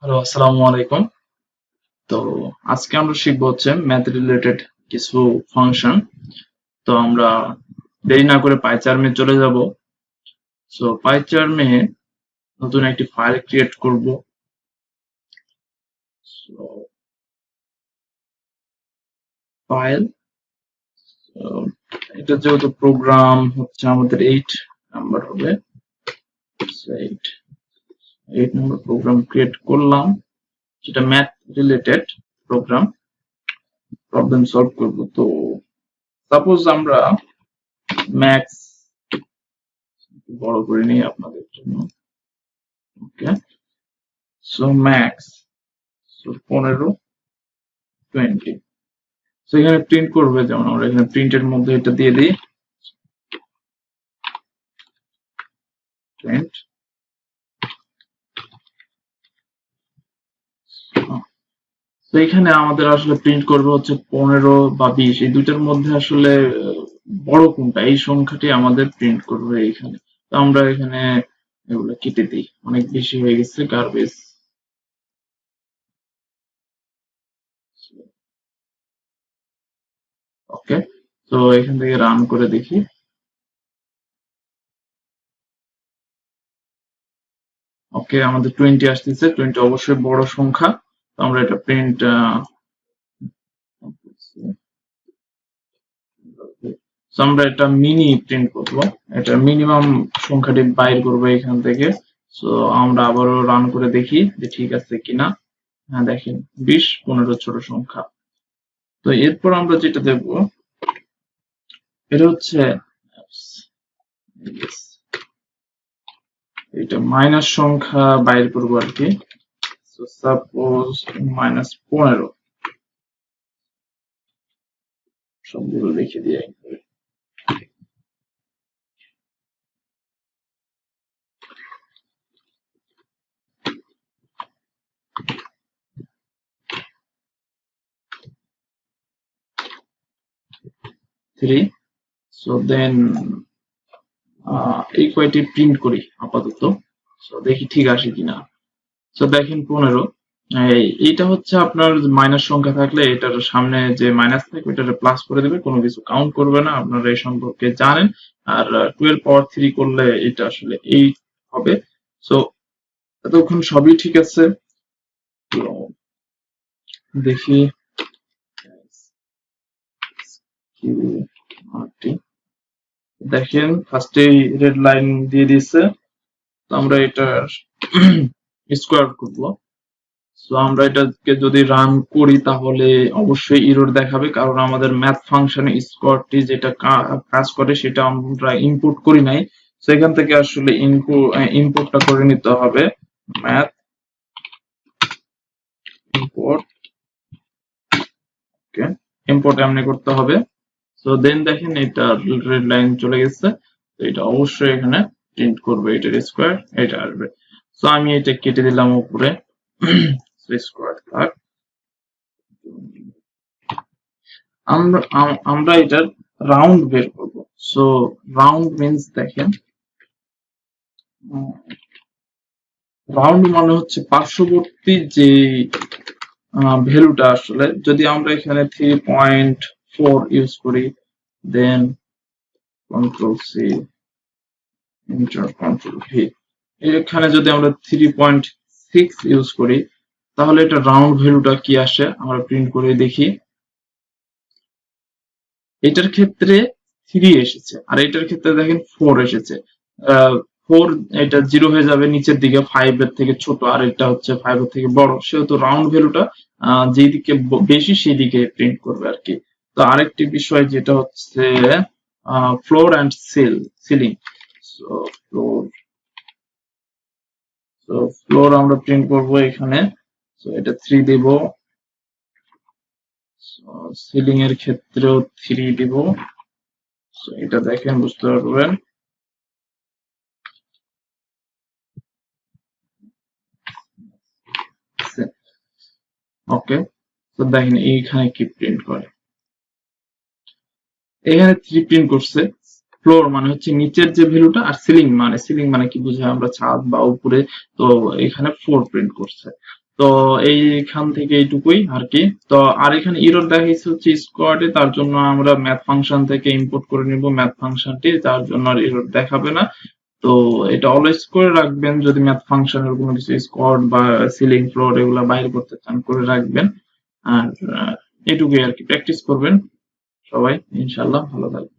Hello, আসসালামু আলাইকুম। তো আজকে আমরা শিখবো হচ্ছে ম্যাথ রিলেটেড কিছু ফাংশন। তো আমরা দেরি না করে পাইচার্মে চলে যাব। সো পাইচার্মে নতুন একটি ফাইল ক্রিয়েট করব। সো ফাইল, এটা যেহেতু প্রোগ্রাম হচ্ছে আমাদের 8 নাম্বার হবে। 8 8 নাম্বার প্রোগ্রাম ক্রিয়েট করলাম, যেটা math related program, problem solve করব। তো সাপোজ আমরা ম্যাথস বড় করে নিই আপনাদের জন্য। ওকে, সো ম্যাক্স, সো 15, 20। সো এখানে প্রিন্ট করবে, যেমন আমরা এখানে প্রিন্টের মধ্যে এটা দিয়ে দিই, প্রিন্ট। তো এখানে আমাদের আসলে প্রিন্ট করবে হচ্ছে 15 বা 20, এই দুইটার মধ্যে আসলে বড় কোনটা, এই সংখ্যাটি আমাদের প্রিন্ট করবে এখানে। তো আমরা এখানে এগুলো কেটে দিই, অনেক বেশি হয়ে গেছে, গার্বেজ। ওকে, তো এখান থেকে রান করে দেখি। ওকে, আমাদের 20 আসতেছে, 20 অবশ্যই বড় সংখ্যা। তো আমরা এটা প্রিন্ট, সো আমরা এটা মিনি প্রিন্ট করব, এটা মিনিমাম সংখ্যাটি বাইর করবো এখান থেকে। সো আমরা আবারও রান করে দেখি যে ঠিক আছে কিনা। হ্যাঁ, দেখেন 20, 15 ছোট সংখ্যা। তো এরপর আমরা যেটা দেখবো, এটা হচ্ছে এটা মাইনাস সংখ্যা বাইর করবো আর কি। সো সাপোজ -15, সবগুলো লিখে দিয়ে 3। সো দেন এই কয়টি প্রিন্ট করি আপাতত। সো দেখি ঠিক আসে কিনা। তো দেখেন 15, এইটা হচ্ছে আপনার মাইনাস সংখ্যা থাকলে এটার সামনে যে মাইনাস থাকবে এটা প্লাস করে দেবে, কোনো কিছু কাউন্ট করবে না, আপনারা এই সম্পর্কে জানেন। আর 12 পাওয়ার 3 করলে এটা আসলে 8 হবে। সো এতক্ষণ সবই ঠিক আছে। তো দেখি দেখেন ফার্স্টেই রেড লাইন দিয়ে দিয়েছে। তো আমরা এটা স্কোয়ার করবো। সো আমরা এটাকে যদি রান করি তাহলে অবশ্যই এরর দেখাবে, কারণ আমাদের ম্যাথ ফাংশনে স্কোয়ারটি যেটা কাজ করে সেটা আমরা ইনপুট করি নাই। সেখান থেকে আসলে ইনপুটটা করে নিতে হবে, ম্যাথ ইম্পোর্ট। ওকে, ইম্পোর্ট এমনি করতে হবে। সো দেন দেখেন এটা রেড লাইন চলে গেছে। তো এটা অবশ্যই এখানে প্রিন্ট করবে, এটার স্কোয়ার এটা আসবে। সো আমি এটা কেটে দিলাম উপরে, স্কোয়ার থাক। আমরা এটার রাউন্ড বের করব। সো রাউন্ড মিন্স দেখেন, রাউন্ড মানে হচ্ছে পার্শ্ববর্তী যে ভ্যালুটা, আসলে যদি আমরা এখানে 3.4 ইউজ করি, then control C, enter, control V, এখানে যদি আমরা 3.6 ইউজ করি তাহলে এটা রাউন্ড ভ্যালুটা কি আসে আমরা প্রিন্ট করে দেখি। এটার ক্ষেত্রে 3 এসেছে, আর এটার ক্ষেত্রে দেখেন 4 এসেছে। 4, এটা 0 হয়ে যাবে নিচের দিকে, 5 এর থেকে ছোট, আর এটা হচ্ছে 5 এর থেকে বড়, সেহেতু রাউন্ড ভ্যালুটা যেদিকে বেশি সেই দিকে প্রিন্ট করবে আর কি। তো আরেকটি বিষয় যেটা হচ্ছে floor and ceiling. So floor, so floor আমরা প্রিন্ট করব এখানে। সো এটা 3 দেব, সিলিং এর ক্ষেত্রেও 3 দিব। সো এটা দেখেন বুঝতে পারবেন। ওকে, তো দেখেন এইখানে কি প্রিন্ট করে, এখানে 3 প্রিন্ট করছে। ফ্লোর মানে হচ্ছে নিচের যে ভ্যালুটা, আর সিলিং মানে কি বোঝায় আমরা ছাদ বা উপরে। তো এখানে 4 প্রিন্ট করছে। তো এইখান থেকে এইটুকুই আর কি। তো আর এখানে এরর দেখাইছে হচ্ছে স্কোয়াডে, তার জন্য আমরা ম্যাথ ফাংশন থেকে ইম্পোর্ট করে নিব ম্যাথ ফাংশনটি, তার জন্য আর এরর দেখাবে না। তো এটা অলওয়েজ করে রাখবেন, যদি ম্যাথ ফাংশনের কোনো কিছু স্কোয়াড বা সিলিং ফ্লোর এগুলা বাইর করতে চান করে রাখবেন। আর এটুকুই আর কি, প্র্যাকটিস করবেন সবাই, ইনশাল্লাহ ভালো থাকবে।